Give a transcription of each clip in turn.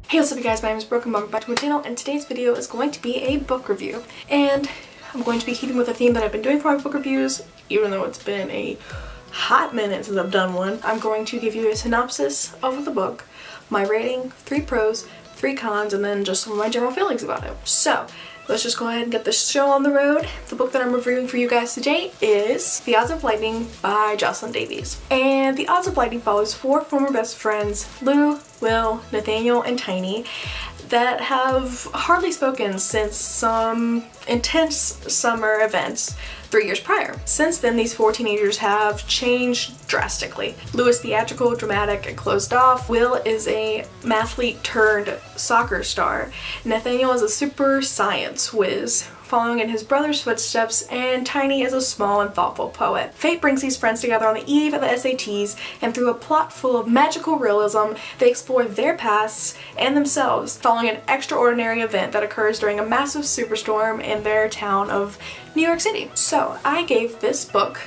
Hey, what's up you guys, my name is Brooke and welcome back to my channel, and today's video is going to be a book review. And I'm going to be keeping with a theme that I've been doing for my book reviews, even though it's been a hot minute since I've done one. I'm going to give you a synopsis of the book, my rating, 3 pros, 3 cons, and then just some of my general feelings about it. So, let's just go ahead and get this show on the road. The book that I'm reviewing for you guys today is The Odds of Lightning by Jocelyn Davies. And The Odds of Lightning follows 4 former best friends, Lou, Will, Nathaniel, and Tiny, that have hardly spoken since some intense summer events 3 years prior. Since then, these 4 teenagers have changed drastically. Lou is theatrical, dramatic, and closed off. Will is a mathlete turned soccer star. Nathaniel is a super science whiz, following in his brother's footsteps, and Tiny is a small and thoughtful poet. Fate brings these friends together on the eve of the SATs, and through a plot full of magical realism, they explore their pasts and themselves, following an extraordinary event that occurs during a massive superstorm in their town of New York City. So I gave this book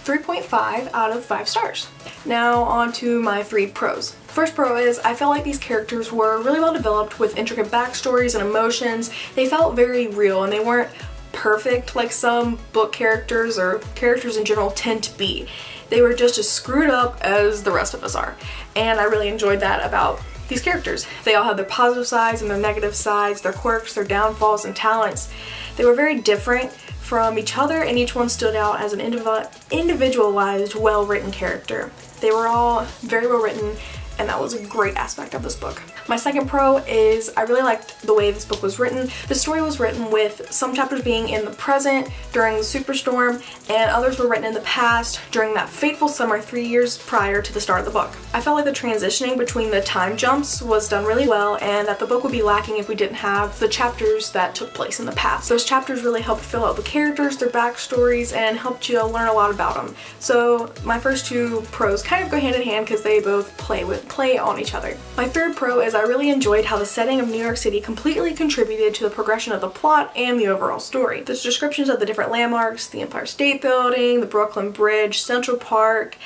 3.5 out of 5 stars. Now on to my 3 pros. First pro is I felt like these characters were really well developed with intricate backstories and emotions. They felt very real and they weren't perfect like some book characters or characters in general tend to be. They were just as screwed up as the rest of us are. And I really enjoyed that about these characters. They all had their positive sides and their negative sides, their quirks, their downfalls, and talents. They were very different from each other, and each one stood out as an individualized, well-written character. They were all very well written, and that was a great aspect of this book. My second pro is I really liked the way this book was written. The story was written with some chapters being in the present during the superstorm, and others were written in the past during that fateful summer 3 years prior to the start of the book. I felt like the transitioning between the time jumps was done really well, and that the book would be lacking if we didn't have the chapters that took place in the past. Those chapters really helped fill out the characters, their backstories, and helped you learn a lot about them. So my first 2 pros kind of go hand in hand because they both play on each other. My third pro is I really enjoyed how the setting of New York City completely contributed to the progression of the plot and the overall story. The descriptions of the different landmarks, the Empire State Building, the Brooklyn Bridge, Central Park,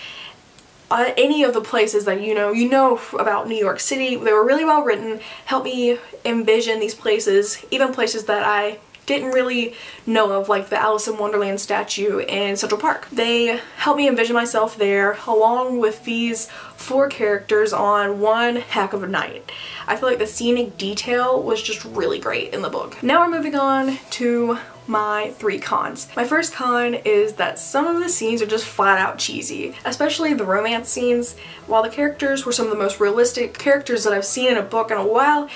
any of the places that you know about New York City, they were really well written, helped me envision these places, even places that I didn't really know of, like the Alice in Wonderland statue in Central Park. They helped me envision myself there along with these 4 characters on one heck of a night. I feel like the scenic detail was just really great in the book. Now we're moving on to my 3 cons. My first con is that some of the scenes are just flat out cheesy, especially the romance scenes. While the characters were some of the most realistic characters that I've seen in a book in a while,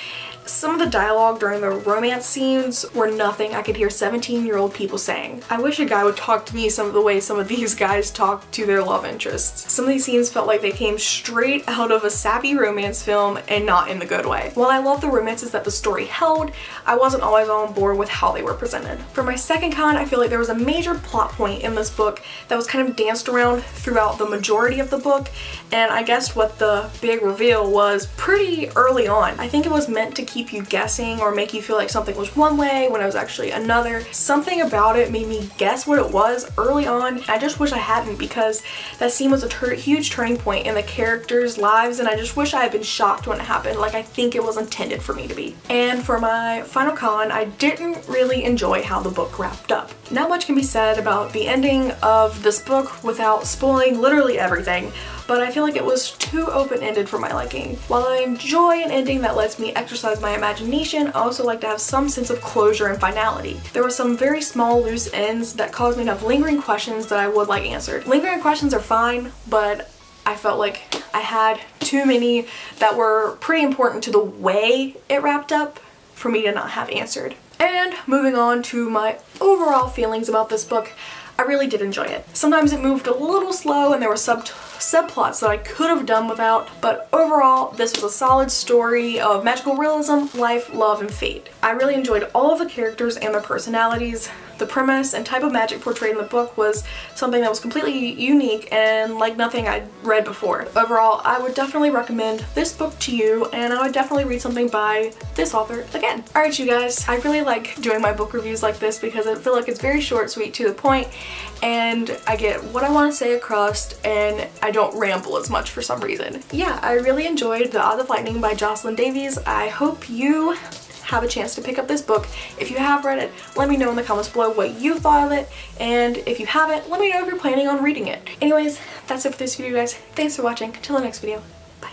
some of the dialogue during the romance scenes were nothing I could hear 17-year-old people saying. I wish a guy would talk to me some of the way some of these guys talk to their love interests. Some of these scenes felt like they came straight out of a sappy romance film and not in the good way. While I love the romances that the story held, I wasn't always on board with how they were presented. For my second con, I feel like there was a major plot point in this book that was kind of danced around throughout the majority of the book, and I guessed what the big reveal was pretty early on. I think it was meant to keep you guessing or make you feel like something was one way when it was actually another. Something about it made me guess what it was early on. I just wish I hadn't, because that scene was a huge turning point in the characters' lives, and I just wish I had been shocked when it happened, like I think it was intended for me to be. And for my final con, I didn't really enjoy how the book wrapped up. Not much can be said about the ending of this book without spoiling literally everything, but I feel like it was too open-ended for my liking. While I enjoy an ending that lets me exercise my imagination, I also like to have some sense of closure and finality. There were some very small loose ends that caused me to have lingering questions that I would like answered. Lingering questions are fine, but I felt like I had too many that were pretty important to the way it wrapped up for me to not have answered. And moving on to my overall feelings about this book, I really did enjoy it. Sometimes it moved a little slow and there were subplots that I could have done without, but overall this was a solid story of magical realism, life, love, and fate. I really enjoyed all of the characters and their personalities. The premise and type of magic portrayed in the book was something that was completely unique and like nothing I'd read before. Overall, I would definitely recommend this book to you, and I would definitely read something by this author again. Alright you guys, I really like doing my book reviews like this because I feel like it's very short, sweet, to the point, and I get what I want to say across, and I don't ramble as much for some reason. Yeah, I really enjoyed The Odds of Lightning by Jocelyn Davies. I hope you have a chance to pick up this book. If you have read it, let me know in the comments below what you thought of it, and if you haven't, let me know if you're planning on reading it. Anyways, that's it for this video, guys. Thanks for watching. Till the next video. Bye.